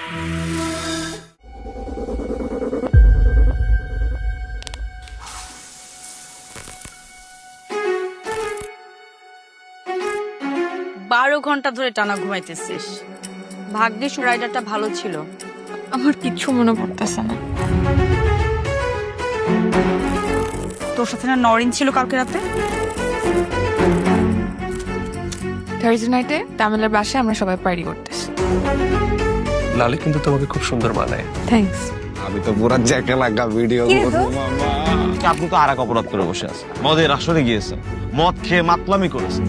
বারো ঘন্টা ধরে টানা ঘুমাইতেছিস। ভাগ্যিস রাইডারটা ভালো ছিল। আমার কিচ্ছু মনে পড়তেছে না। তোর সাথে না নরিন ছিল কালকে রাতে? থার্সডে নাইটে তামিলের বাসায় আমরা সবাই পার্টি করতেছি। লালি কিন্তু তোমাকে খুব সুন্দর মানায়। থ্যাঙ্কস। আমি তো পুরা জ্যাকে লাগা ভিডিও করবো মামা। আপনি তো আর এক অপরাধ করে বসে আছেন, মদের আসরে গিয়েছেন, মদ খেয়ে মাতলামি করেছেন।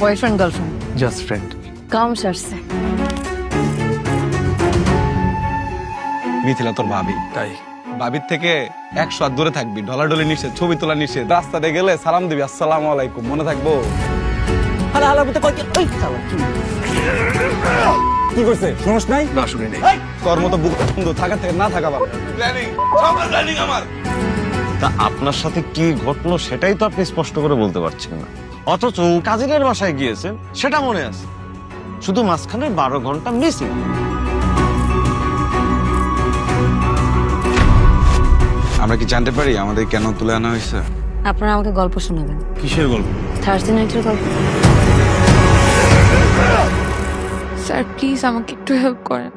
Boyfriend girlfriend? Just friend. কাম সারছে। মিথিলা তোর ভাবি, তাই ভাবির থেকে 100 হাত দূরে থাকবি। ডলাডলি নিষেধ, ছবি তোলা নিষেধ। রাস্তাতে গেলে সালাম দিবি, আসসালামু আলাইকুম, মনে থাকবো? কি করছে শুনোস নাই? না শুনি নেই। তোর মতো বুক বন্ধু থাকা থেকে না থাকা ভালো। তা আপনার সাথে কি ঘটলো সেটাই তো আপনি স্পষ্ট করে বলতে পারছেন না, অথচ কাজিনের বাসায় গিয়েছেন সেটা মনে আছে। শুধু মাঝখানে 12 ঘন্টা মিসিং। আমরা কি জানতে পারি আমাদের কেন তুলে আনা হয়েছে? আপনারা আমাকে গল্প শোনাবেন। কিসের গল্প? থার্সডে নাইটের গল্প। স্যার প্লিজ আমাকে একটু হেল্প করেন।